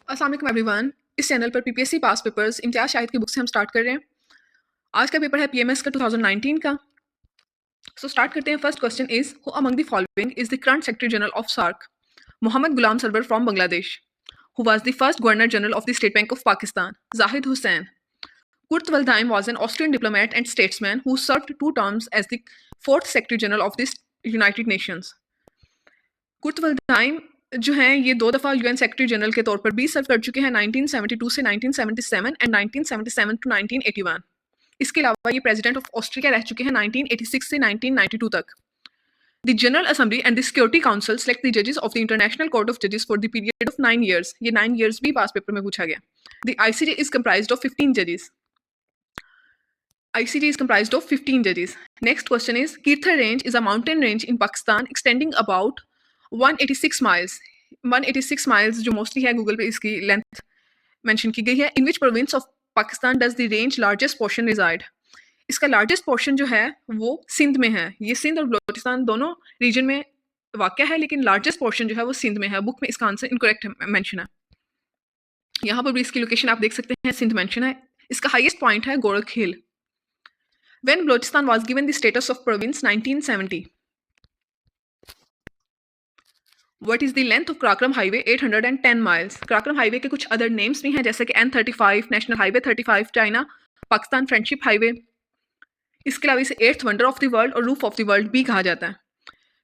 अस्सलाम वालेकुम एवरीवन। इस चैनल पर पीपीएससी पास पेपर्स इम्तियाज शाहिद की बुक से हम स्टार्ट कर रहे हैं। आज का पेपर है पीएमएस का 2019 का। सो स्टार्ट करते हैं। First question is who among the following is the current secretary general of SAARC? Mohammad Ghulam Sarwar from Bangladesh. Who was the first governor general of the State Bank of Pakistan? Zahid Hussain. Kurt Waldheim was an Austrian diplomat and statesman who served 2 terms as the fourth Secretary General of the United Nations. Kurt Waldheim जो हैं ये 2 दफ़ा UN secretary general के तौर पर भी सर्व कर चुके हैं, 1972 से 1977 एंड 1977 टू 1981। इसके अलावा ये प्रेसिडेंट ऑफ ऑस्ट्रिया रह चुके हैं 1986 से 1992 तक। The general assembly and the security council select the जजेस of the international court of जजेस for the period of 9 years। ये 9 years भी पास पेपर में पूछा गया। The ICJ is comprised of 15 जजेस। ICJ is comprised of 15 judges. Next question is Kirthar Range is a mountain range in Pakistan extending about 186 miles. 186 miles जो mostly है Google पे इसकी लेंथ मेंशन की गई है। In which province of Pakistan does the range largest portion reside? इसका largest portion जो है वो सिंध में है। ये सिंध और बलोचिस्तान दोनों रीजन में वाक़ है, लेकिन लार्जेस्ट पोर्शन जो है वो सिंध में है। बुक में इसका आंसर इनकरेक्ट मेंशन है। यहाँ पर भी इसकी लोकेशन आप देख सकते हैं, सिंध मेंशन है। इसका हाईएस्ट पॉइंट है गोरख हिल। When Balochistan was given the status of province 1970? What is the length of Karakram Highway? 810 miles. Karakram Highway के कुछ other names भी हैं जैसे कि N35, National Highway 35, China Pakistan friendship highway. इसके अलावा इसे 8th wonder of the world और रूफ ऑफ द वर्ल्ड भी कहा जाता है।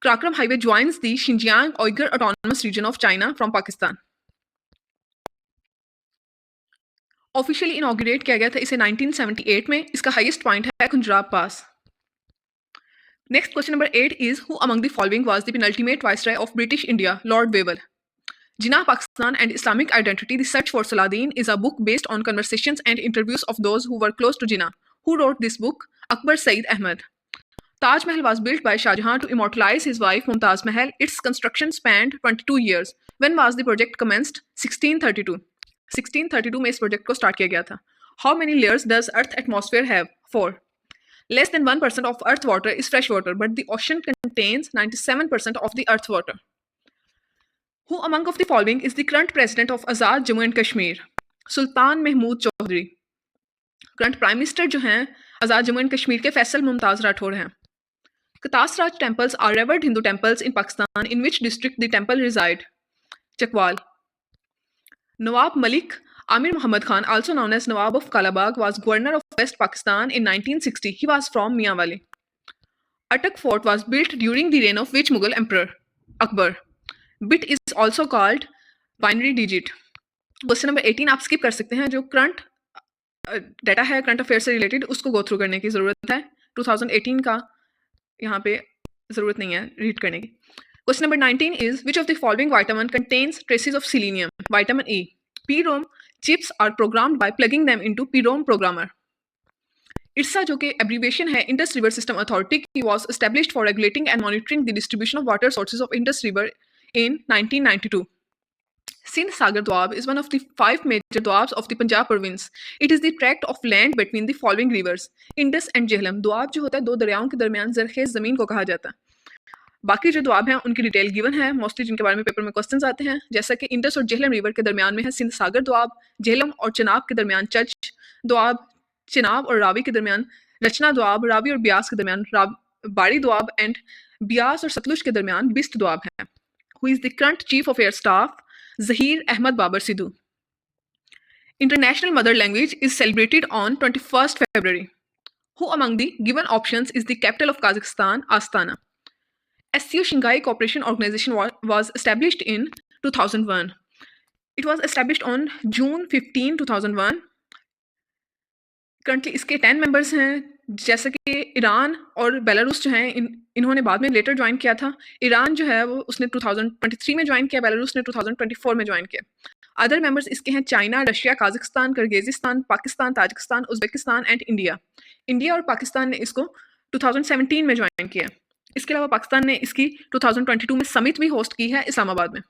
Karakram Highway joins the Xinjiang Uyghur Autonomous Region of China from Pakistan. Officially inaugurate किया गया था इसे 1978 में। इसका हाईएस्ट पॉइंट है खुंजराब पास। Next question number 8 is who among the following was the penultimate viceroy of British India? Lord Wavell. Jinnah Pakistan and Islamic Identity: The Search for Saladin is a book based on conversations and interviews of those who were close to Jinnah. Who wrote this book? Akbar Said Ahmed. Taj Mahal was built by Shah Jahan to immortalize his wife Mumtaz Mahal. Its construction spanned 22 years. When was the project commenced? 1632. 1632 में इस project को start किया गया था। How many layers does Earth atmosphere have? 4. Less than 1% of Earth water is fresh water, but the ocean contains 97% of the Earth water. Who among of the following is the current president of Azad Jammu and Kashmir? Sultan Mahmood Chaudhry. Current prime minister जो हैं आज़ाद Jammu and Kashmir के फैसल मुमताज़ राठौर हैं। Katasraj temples are revered Hindu temples in Pakistan. In which district the temple reside? Chakwal. Nawab Malik Amir Muhammad Khan, also known as Nawab of Kalabagh, was governor of West Pakistan in 1960. He was from Mianwali. Attock Fort was built during the reign of which Mughal emperor? Akbar. Bit is also called binary digit. Question number 18 आप skip कर सकते हैं। जो current data है current affair से related उसको go through करने की ज़रूरत है। 2018 का यहाँ पे ज़रूरत नहीं है रीड करने की। Question number 19 is which of the following vitamin contains traces of selenium? Vitamin E. PROM chips are programmed by plugging them into PROM programmer. IRSA जो कि एब्रीविएशन है इंडस रिवर सिस्टम अथॉरिटी की, was established for regulating and monitoring the distribution of water sources of Indus River in 1992. Sindh Sagar Doab is one of the 5 major doabs of the Punjab province. It is the tract of land between the following rivers: Indus and Jhelum. Doab जो होता है दो दरियाओं के दरमियान जरखेज ज़मीन को कहा जाता है। बाकी जो दोआब हैं उनकी डिटेल गिवन है, मोस्टली जिनके बारे में पेपर में क्वेश्चंस आते हैं, जैसा कि इंडस और झेलम रिवर के दरमियान में है सिंध सागर दोआब, झेलम और चनाब के दरमियान चच दोआब, चनाब और रावी के दरमियान रचना दोआब, रावी और ब्यास के दरमियान बाड़ी दोआब एंड ब्यास और सतलुज के दरमियान बिस्त दोआब है। Who is the current chief of air staff? Zaheer Ahmed Babar Sidhu. International Mother Language is celebrated on 21st February. Who among the given options is the capital of Kazakhstan? Astana. SCO Shanghai Cooperation Organization was established in 2001. It was established on June 15, 2001. Currently इसके 10 members हैं, जैसे कि Iran और Belarus जो हैं इन्होंने बाद में लेटर ज्वाइन किया था। ईरान जो है वो उसने 2023 में ज्वाइन किया, बेलारूस ने 2024 में ज्वाइन किया। अदर मेंबर्स इसके हैं China, Russia, Kazakhstan, Kyrgyzstan, Pakistan, Tajikistan, Uzbekistan and India. India और पाकिस्तान ने इसको 2017 में ज्वाइन किया। इसके अलावा पाकिस्तान ने इसकी 2022 में समिट भी होस्ट की है इस्लामाबाद में।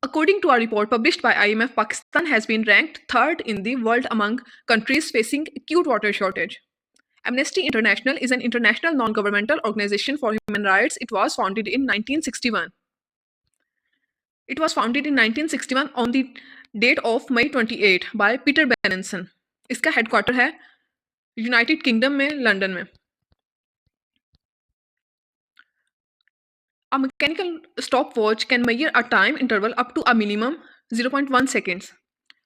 According to a report published by IMF, Pakistan has been ranked 3rd in the world among countries facing acute water shortage. Amnesty International is an international non-governmental organization for human rights. It was founded in 1961. It was founded in 1961 on the date of May 28 by Peter Benenson. इसका headquarter है United kingdom में, London में. A mechanical stopwatch can measure a time interval up to a minimum 0.1 seconds.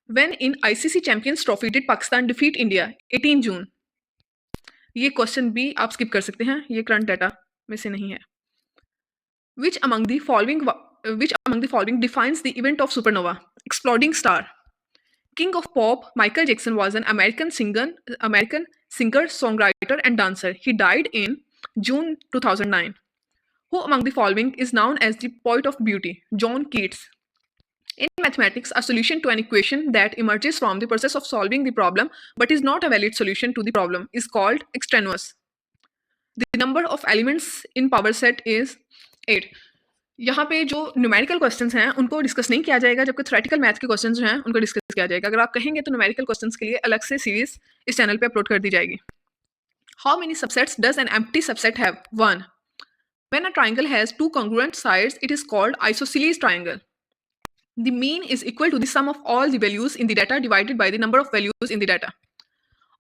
When in ICC Champions Trophy did Pakistan defeat India 18 June? ये question भी आप skip कर सकते हैं, ये करंट डाटा में से नहीं है. Which among the following defines the event of supernova? Exploding star. King of pop Michael Jackson was an American singer, songwriter, and dancer. He died in June 2009. Who among the following is known as the poet of beauty? John Keats. In mathematics, a solution to an equation that emerges from the process of solving the problem but is not a valid solution to the problem is called extraneous. The number of elements in power set is 8. यहाँ पे जो numerical questions हैं उनको discuss नहीं किया जाएगा, जबकि theoretical math के क्वेश्चंस जो हैं उनको डिस्कस किया जाएगा. अगर आप कहेंगे तो न्यूमेरिकल क्वेश्चंस के लिए अलग से सीरीज इस चैनल पे अपलोड कर दी जाएगी. How many subsets does an empty subset have? 1. When a triangle has two congruent sides, it is called isosceles triangle. The mean is equal to the sum of all the values in the data divided by the number of values in the data.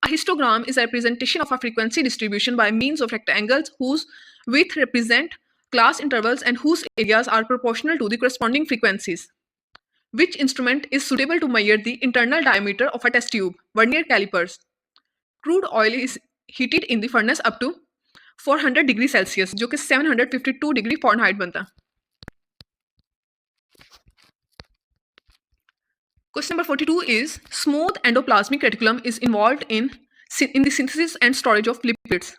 A histogram is a representation of a frequency distribution by means of rectangles whose width represent class intervals and whose areas are proportional to the corresponding frequencies. Which instrument is suitable to measure the internal diameter of a test tube? Vernier calipers. Crude oil is heated in the furnace up to 400 degree Celsius, जो कि 752 degree Fahrenheit बनता. Question number 42 is smooth endoplasmic reticulum is involved in the synthesis and storage of lipids.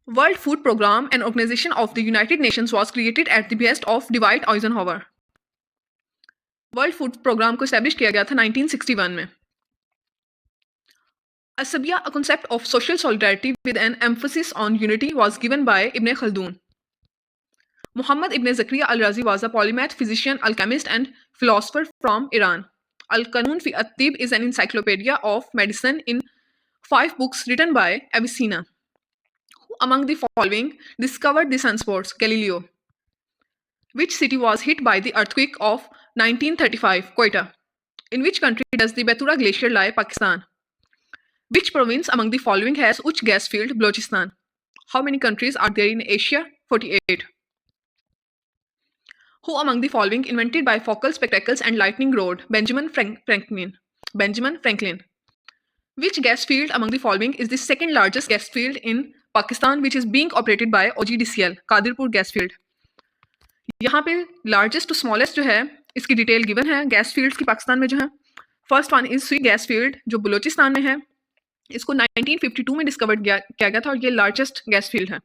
World Food Programme, an organization of the United Nations, was created at the behest of Dwight Eisenhower. World Food Programme को establish किया गया था 1961 में. Asabia, a concept of social solidarity with an emphasis on unity, was given by Ibn Khaldun. Muhammad ibn Zakaria al-Razi was a polymath, physician, alchemist, and philosopher from Iran. Al-Qanun fi at-Tib is an encyclopedia of medicine in 5 books written by Avicenna. Who among the following discovered the sunspots? Galileo. Which city was hit by the earthquake of 1935? Quetta. In which country does the Betura Glacier lie? Pakistan. Which province among the following has Uch gas field? Balochistan. How many countries are there in Asia? 48. Who among the following invented bifocal spectacles and lightning rod? Benjamin Franklin. Which gas field among the following is the second largest gas field in Pakistan, which is being operated by OGDCL? Qadirpur gas field. यहाँ पे largest to smallest जो है इसकी detail given है gas fields की पाकिस्तान में जो है. फर्स्ट वन इज सुई गैस फील्ड जो बलूचिस्तान में है. इसको 1952 में डिस्कवर किया गया था और ये लार्जेस्ट गैस फील्ड है.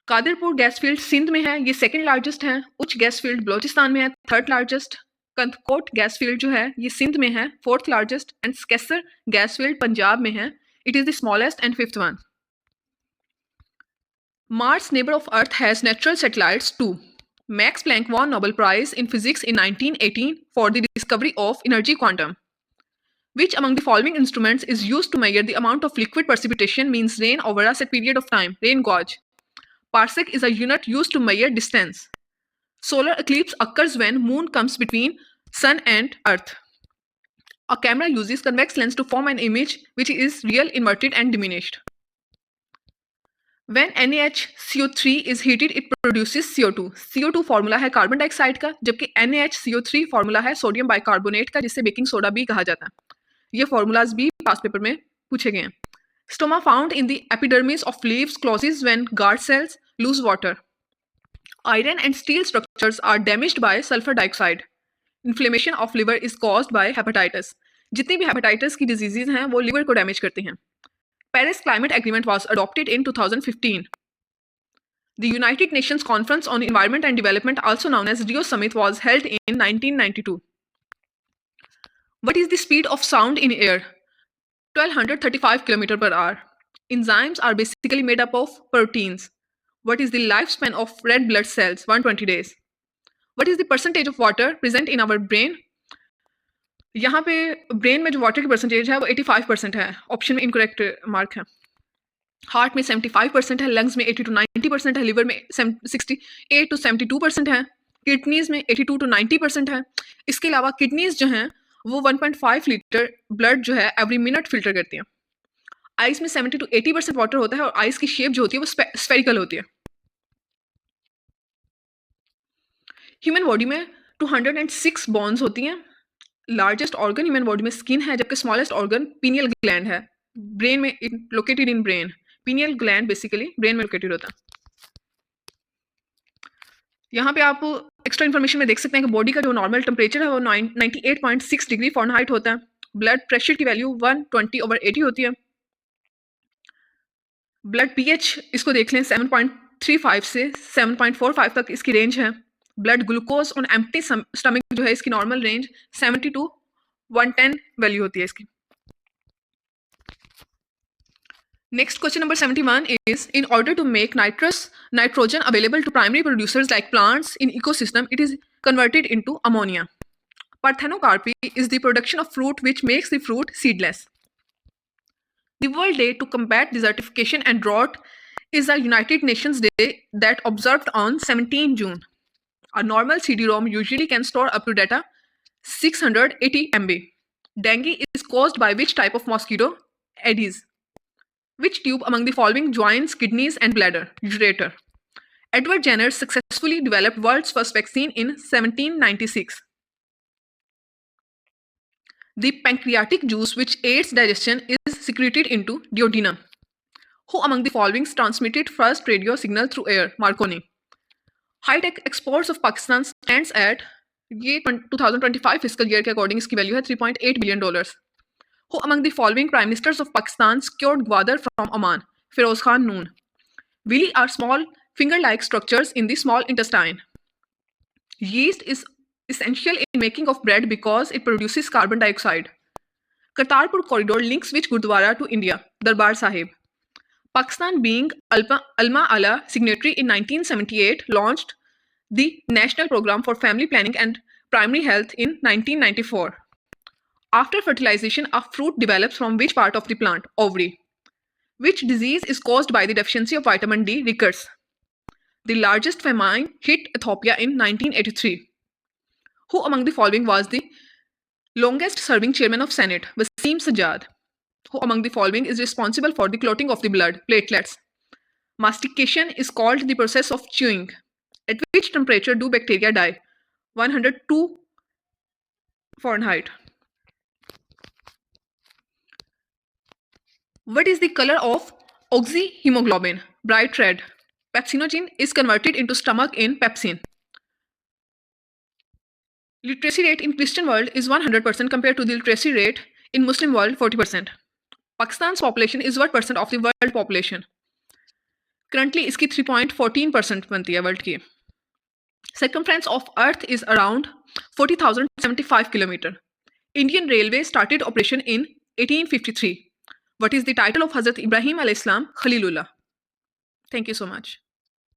कादिरपुर गैस फील्ड सिंध में है, ये सेकंड लार्जेस्ट है. उच्च गैस फील्ड बलूचिस्तान में है, third largest. Kandhkot gas field जो है ये सिंध में है, fourth largest. And Sakesar gas field Punjab में है, it is the smallest and fifth one. Mars, neighbor of Earth, has natural satellites too. Max Planck won Nobel Prize in Physics in 1918 for the discovery of energy quantum. Which among the following instruments is used to measure the amount of liquid precipitation means rain over a set period of time? Rain gauge. Parsec is a unit used to measure distance. Solar eclipse occurs when moon comes between sun and earth. A camera uses convex lens to form an image which is real, inverted and diminished. When NaHCO3 is heated, it produces CO2. CO2 formula है carbon dioxide का, जबकि NaHCO3 formula है sodium bicarbonate का, जिसे baking soda भी कहा जाता है. ये फॉर्मूलाज भी पास पेपर में पूछे गए हैं. Stoma found in the epidermis of leaves closes when guard cells lose water. Iron and steel structures are damaged by sulfur dioxide. Inflammation of liver is caused by hepatitis. जितनी भी hepatitis की diseases हैं वो liver को damage करती हैं. Paris Climate Agreement was adopted in 2015. The United Nations Conference on Environment and Development, also known as Rio Summit, was held in 1992. What is the speed of sound in air? 1235 km per hour. Enzymes are basically made up of proteins. What is the lifespan of red blood cells? 120 days. What is the percentage of water present in our brain? यहाँ पे brain में जो water की percentage है वो 85% है. Option में incorrect mark है. हार्ट में 75% है, लंग्स में 80 to 90% है, लिवर में 68 to 72% है, किडनीज में 82 to 90% है। इसके अलावा किडनीज जो हैं वो 1.5 लीटर ब्लड जो है एवरी मिनट फिल्टर करती हैं। आइस में 70 to 80% वाटर होता है और आइस की शेप जो होती है वो स्फेरिकल होती है। ह्यूमन बॉडी में 206 बोन्स होती हैं। लार्जेस्ट ऑर्गन ह्यूमन बॉडी में स्किन है, जबकि स्मॉलेस्ट ऑर्गन पीनियल ग्लैंड है, ब्रेन में located in brain. Pineal gland basically brain में लोकेटेड होता है। यहाँ पे आप एक्स्ट्रा इन्फॉर्मेशन में देख सकते हैं कि बॉडी का जो नॉर्मल टेम्परेचर है वो 98.6 डिग्री फ़ारेनहाइट होता है। ब्लड प्रेशर की वैल्यू 120/80 होती है। ब्लड पीएच इसको देख लें, 7.35 से 7.45 तक इसकी रेंज है। Blood glucose on empty stomach जो है इसकी नॉर्मल रेंज 70 to 110 वैल्यू होती है इसकी। Next, question number 71 is, in order to make nitrogen available to primary producers like plants in ecosystem, it is converted into ammonia. Parthenocarpy is the production of fruit which makes the fruit seedless. The World Day to combat desertification and drought is a United Nations Day that observed on 17 June. A normal CD-ROM usually can store up to data 680 MB. Dengue is caused by which type of mosquito? Aedes. Which tube among the following joins kidneys and bladder? Ureter. Edward Jenner successfully developed world's first vaccine in 1796. The pancreatic juice which aids digestion is secreted into duodenum. Who among the following transmitted first radio signal through air? Marconi. High-tech exports of Pakistan stands at, ये 2025 fiscal year के according इसकी value है $3.8 billion. Who among the following prime ministers of Pakistan secured gwadar from Oman? Feroz Khan Noon. Villi are small finger-like structures in the small intestine. Yeast is essential in making of bread because it produces carbon dioxide. Kartarpur corridor links which Gurdwara to India? Darbar Sahib. Pakistan, being Alma Ala signatory in 1978, launched the National Program for Family Planning and Primary Health in 1994. After fertilization, a fruit develops from which part of the plant? Ovary. Which disease is caused by the deficiency of vitamin D? Rickets. The largest famine hit Ethiopia in 1983. Who among the following was the longest serving chairman of Senate? Wasim Sajjad. Who among the following is responsible for the clotting of the blood? Platelets. Mastication is called the process of chewing. At which temperature do bacteria die? 102 Fahrenheit. What is the color of oxyhemoglobin? Bright red. Pepsinogen is converted into stomach in pepsin. Literacy rate in Christian world is 100% compared to the literacy rate in Muslim world 40%. Pakistan's population is what percent of the world population? Currently इसकी 3.14% बनती है world की. Circumference of Earth is around 40,075 km. Indian Railway started operation in 1853. What is the title of Hazrat Ibrahim alayhi salam? Khalilullah. Thank you so much.